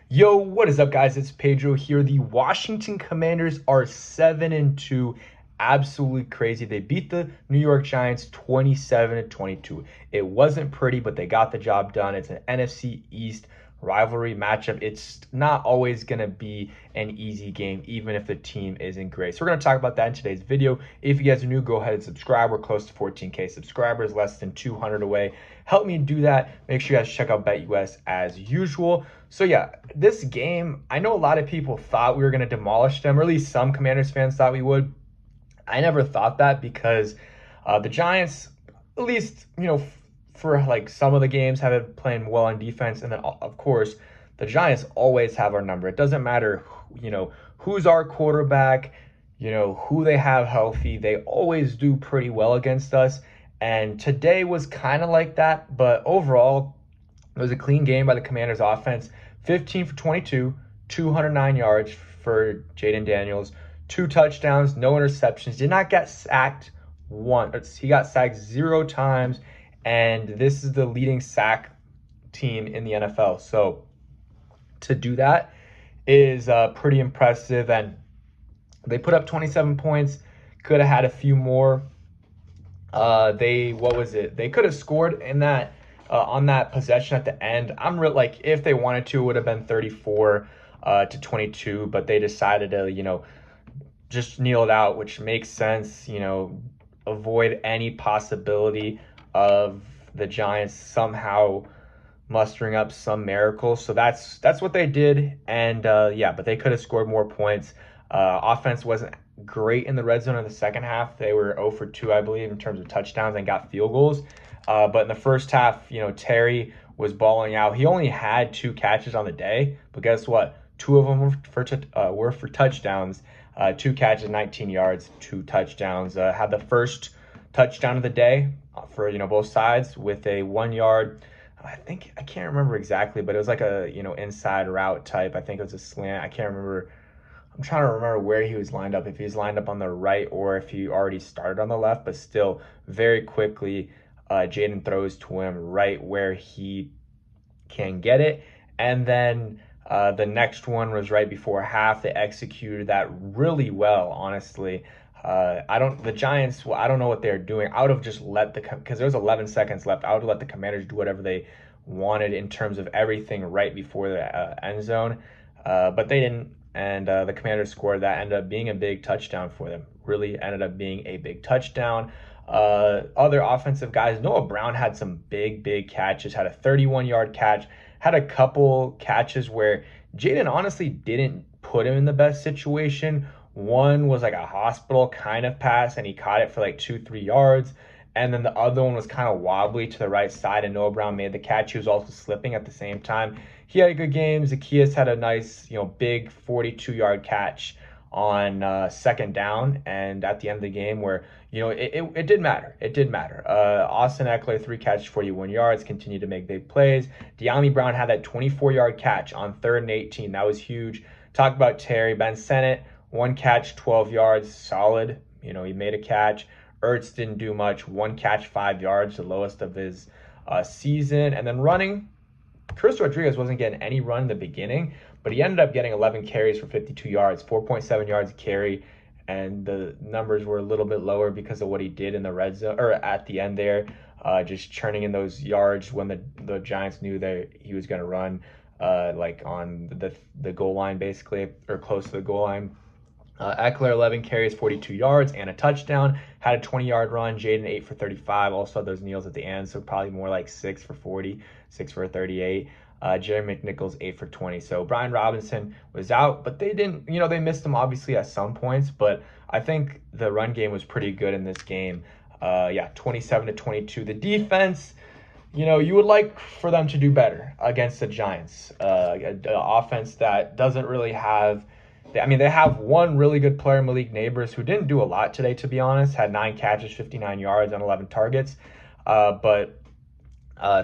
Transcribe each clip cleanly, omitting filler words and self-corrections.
Yo, what is up, guys? It's Pedro here. The Washington Commanders are 7-2. Absolutely crazy. They beat the New York Giants 27-22. It wasn't pretty, but they got the job done. It's an NFC East rivalry matchup. It's not always going to be an easy game, even if the team isn't great. So we're going to talk about that in today's video. If you guys are new, go ahead and subscribe. We're close to 14K subscribers, less than 200 away. Help me do that. Make sure you guys check out BetUS as usual. So yeah, this game, I know a lot of people thought we were going to demolish them, or at least some Commanders fans thought we would. I never thought that because the Giants, at least, for like some of the games, have been playing well on defense. And then, of course, the Giants always have our number. It doesn't matter, who's our quarterback, who they have healthy. They always do pretty well against us. And today was kind of like that. But overall, it was a clean game by the Commanders offense. 15 for 22, 209 yards for Jayden Daniels, 2 touchdowns, no interceptions, did not get sacked once. He got sacked 0 times, and this is the leading sack team in the NFL. So to do that is pretty impressive, and they put up 27 points, could have had a few more. They could have scored in that on that possession at the end. Like, if they wanted to, it would have been 34 to 22, but they decided to, just kneel it out, which makes sense, avoid any possibility of the Giants somehow mustering up some miracle. So that's what they did. And yeah, but they could have scored more points. Offense wasn't great in the red zone in the second half. They were 0 for 2, I believe, in terms of touchdowns and got field goals. But in the first half, Terry was balling out. He only had 2 catches on the day, but guess what? 2 of them were for touchdowns. 2 catches, 19 yards, 2 touchdowns. Had the first touchdown of the day for both sides with a 1-yard. I can't remember exactly, but it was like a inside route type. I think it was a slant. I can't remember. I'm trying to remember where he was lined up, if he was lined up on the right or if he already started on the left, but still very quickly Jayden throws to him right where he can get it. And then the next one was right before half. They executed that really well, honestly. The Giants, well, I don't know what they're doing. I would have just because there was 11 seconds left, I would have let the Commanders do whatever they wanted in terms of everything right before the end zone. But they didn't. And the Commanders scored. That ended up being a big touchdown for them. Really ended up being a big touchdown. Other offensive guys, Noah Brown had some big catches, had a 31-yard catch, had a couple catches where Jayden honestly didn't put him in the best situation. One was like a hospital kind of pass, and he caught it for like 2-3 yards. And then the other one was kind of wobbly to the right side, and Noah Brown made the catch. He was also slipping at the same time. He had a good game. Zacchaeus had a nice, big 42-yard catch on second down, and at the end of the game where, it did matter. It did matter. Austin Eckler, 3 catches, 41 yards, continued to make big plays. De'Ami Brown had that 24-yard catch on 3rd and 18. That was huge. Talk about Terry. Ben Sennett, 1 catch, 12 yards, solid. He made a catch. Ertz didn't do much. 1 catch, 5 yards, the lowest of his season. And then running, Chris Rodriguez wasn't getting any run in the beginning, but he ended up getting 11 carries for 52 yards, 4.7 yards a carry, and the numbers were a little bit lower because of what he did in the red zone, or at the end there, just churning in those yards when the Giants knew that he was going to run like on the goal line, basically, or close to the goal line. Eckler, 11 carries, 42 yards, and a touchdown. Had a 20-yard run. Jayden, 8 for 35. Also had those kneels at the end, so probably more like 6 for 40, 6 for 38. Jerry McNichols, 8 for 20. So Brian Robinson was out, but they didn't, they missed him obviously at some points, but I think the run game was pretty good in this game. 27-22. The defense, you would like for them to do better against the Giants. An offense that doesn't really have... they have one really good player, Malik Neighbors, who didn't do a lot today, to be honest. Had 9 catches, 59 yards on 11 targets. But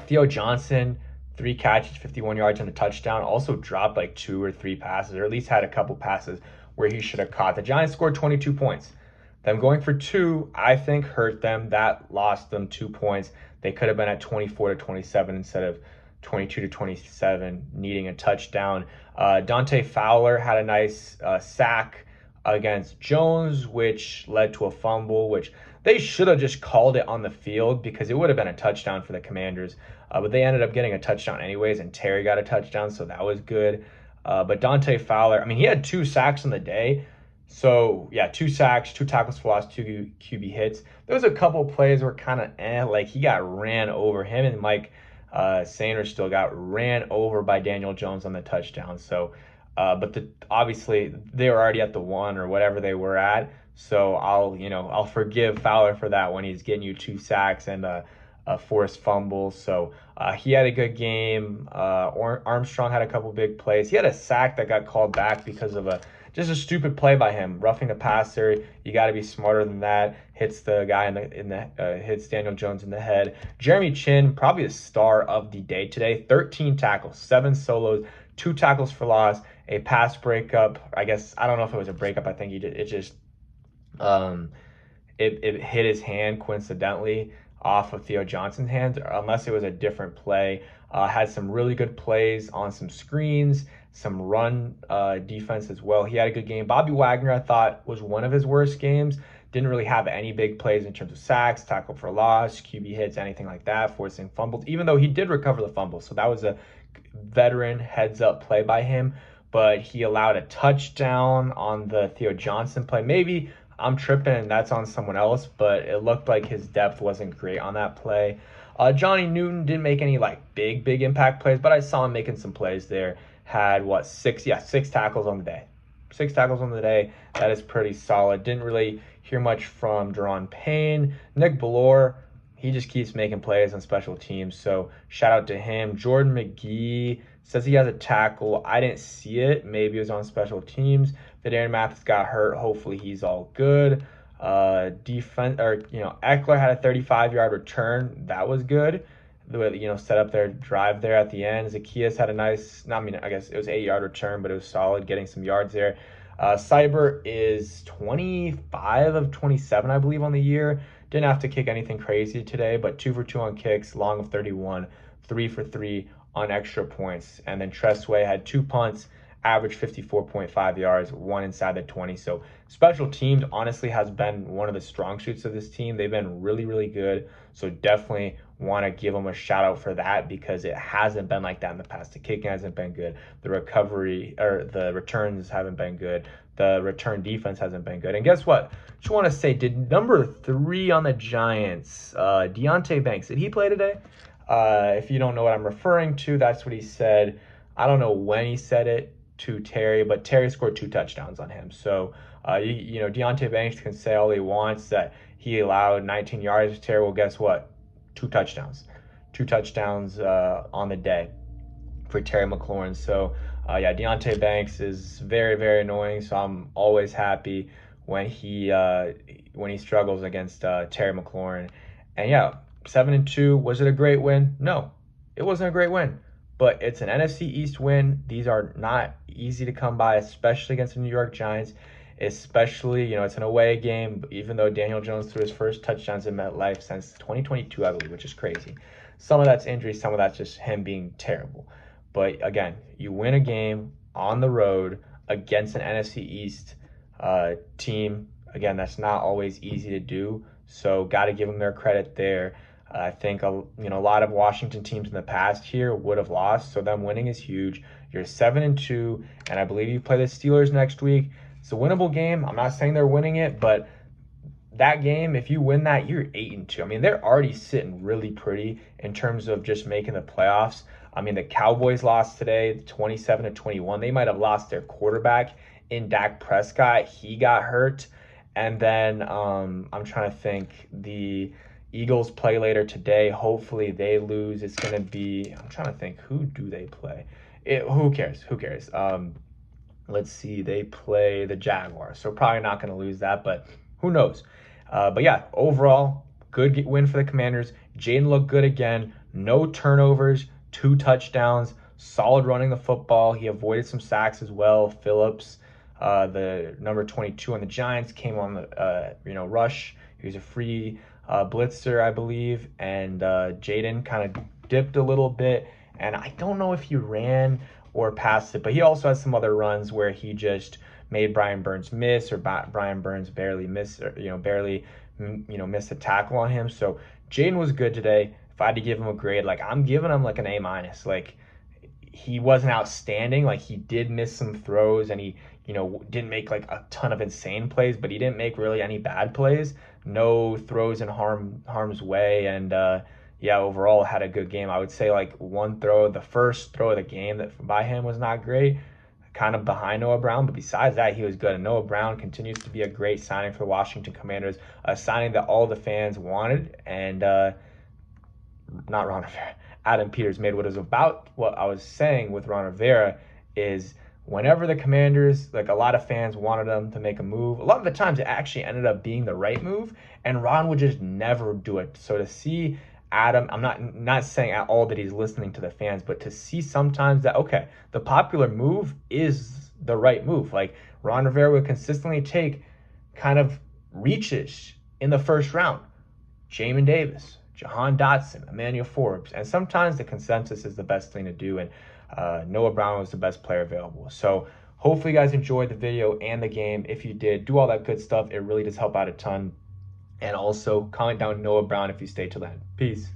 Theo Johnson, 3 catches, 51 yards and a touchdown. Also dropped like 2 or 3 passes, or at least had a couple passes where he should have caught. The Giants scored 22 points. Them going for 2, I think, hurt them. That lost them 2 points. They could have been at 24-27 instead of 22-27, needing a touchdown. Dante Fowler had a nice sack against Jones, which led to a fumble, which they should have just called it on the field because it would have been a touchdown for the Commanders. But they ended up getting a touchdown anyways, and Terry got a touchdown, so that was good. But Dante Fowler, I mean, he had 2 sacks on the day. So, yeah, 2 sacks, 2 tackles for loss, 2 QB hits. There was a couple plays where kind of like he got ran over. Him and Mike Sanders still got ran over by Daniel Jones on the touchdown. So, but obviously they were already at the 1 or whatever they were at. So I'll forgive Fowler for that when he's getting you 2 sacks and a forced fumble. So he had a good game. Armstrong had a couple big plays. He had a sack that got called back because of just a stupid play by him, roughing the passer. You got to be smarter than that. Hits the guy hits Daniel Jones in the head. Jeremy Chin, probably the star of the day today. 13 tackles, 7 solos, 2 tackles for loss, a pass breakup. I guess I don't know if it was a breakup. I think it hit his hand coincidentally off of Theo Johnson's hands, unless it was a different play. Had some really good plays on some screens, some run defense as well. He had a good game. Bobby Wagner, I thought, was one of his worst games. Didn't really have any big plays in terms of sacks, tackle for loss, QB hits, anything like that, forcing fumbles, even though he did recover the fumble. So that was a veteran heads-up play by him. But he allowed a touchdown on the Theo Johnson play. Maybe I'm tripping and that's on someone else, but it looked like his depth wasn't great on that play. Johnny Newton didn't make any big impact plays, but I saw him making some plays there. Had 6 tackles on the day. 6 tackles on the day. That is pretty solid. Didn't really hear much from Deron Payne. Nick Bellore, he just keeps making plays on special teams, so shout out to him. Jordan McGee says he has a tackle. I didn't see it. Maybe it was on special teams. Darren Mathis got hurt. Hopefully he's all good. Eckler had a 35-yard return. That was good. Set up their drive there at the end. Zacchaeus had a nice, I guess it was 8-yard return, but it was solid, getting some yards there. Cyber is 25 of 27, I believe, on the year. Didn't have to kick anything crazy today, but 2 for 2 on kicks, long of 31, 3 for 3 on extra points. And then Tressway had 2 punts, average 54.5 yards, 1 inside the 20. So special teams honestly has been one of the strong suits of this team. They've been really, really good. So definitely want to give them a shout out for that because it hasn't been like that in the past. The kicking hasn't been good. The recovery or the returns haven't been good. The return defense hasn't been good. And guess what? Just want to say, did number 3 on the Giants, Deonte Banks, did he play today? If you don't know what I'm referring to, that's what he said. I don't know when he said it to Terry, but Terry scored 2 touchdowns on him. So, Deonte Banks can say all he wants that he allowed 19 yards to Terry. Well, guess what? 2 touchdowns. 2 touchdowns on the day for Terry McLaurin. So, Deonte Banks is very, very annoying. So I'm always happy when he struggles against Terry McLaurin. And 7-2. Was it a great win? No, it wasn't a great win. But it's an NFC East win. These are not easy to come by, especially against the New York Giants. Especially, it's an away game, even though Daniel Jones threw his first touchdowns in MetLife since 2022, I believe, which is crazy. Some of that's injury, some of that's just him being terrible. But again, you win a game on the road against an NFC East team. Again, that's not always easy to do. So got to give them their credit there. I think a lot of Washington teams in the past here would have lost, so them winning is huge. You're 7-2, and I believe you play the Steelers next week. It's a winnable game. I'm not saying they're winning it, but that game, if you win that, you're 8-2. I mean, they're already sitting really pretty in terms of just making the playoffs. I mean, the Cowboys lost today, 27-21. They might have lost their quarterback in Dak Prescott. He got hurt, and then I'm trying to think the Eagles play later today. Hopefully they lose. It's going to be, I'm trying to think, who do they play? Who cares? Let's see. They play the Jaguars. So probably not going to lose that, but who knows? Overall, good win for the Commanders. Jayden looked good again. No turnovers, 2 touchdowns, solid running the football. He avoided some sacks as well. Phillips, the number 22 on the Giants, came on the rush. He was a free blitzer, I believe, and Jayden kind of dipped a little bit And I don't know if he ran or passed it, but he also has some other runs where he just made Brian Burns miss, or Brian Burns barely miss, or barely miss a tackle on him. So Jayden was good today. If I had to give him a grade, like I'm giving him like an A minus. Like he wasn't outstanding. Like he did miss some throws, and he didn't make like a ton of insane plays, but he didn't make really any bad plays. No throws in harm's way, and yeah, overall had a good game. I would say like one throw, the first throw of the game that by him was not great, kind of behind Noah Brown, but besides that, he was good. And Noah Brown continues to be a great signing for the Washington Commanders, a signing that all the fans wanted, and not Ron Rivera. Adam Peters made what is about what I was saying with Ron Rivera is whenever the Commanders, like a lot of fans wanted them to make a move, a lot of the times it actually ended up being the right move, and Ron would just never do it. So to see Adam, I'm not saying at all that he's listening to the fans, but to see sometimes that, okay, the popular move is the right move. Like Ron Rivera would consistently take kind of reaches in the first round. Jamin Davis, Jahan Dotson, Emmanuel Forbes, and sometimes the consensus is the best thing to do, and Noah Brown was the best player available. So hopefully you guys enjoyed the video and the game. If you did, do all that good stuff. It really does help out a ton. And also comment down Noah Brown if you stay till the end. Peace.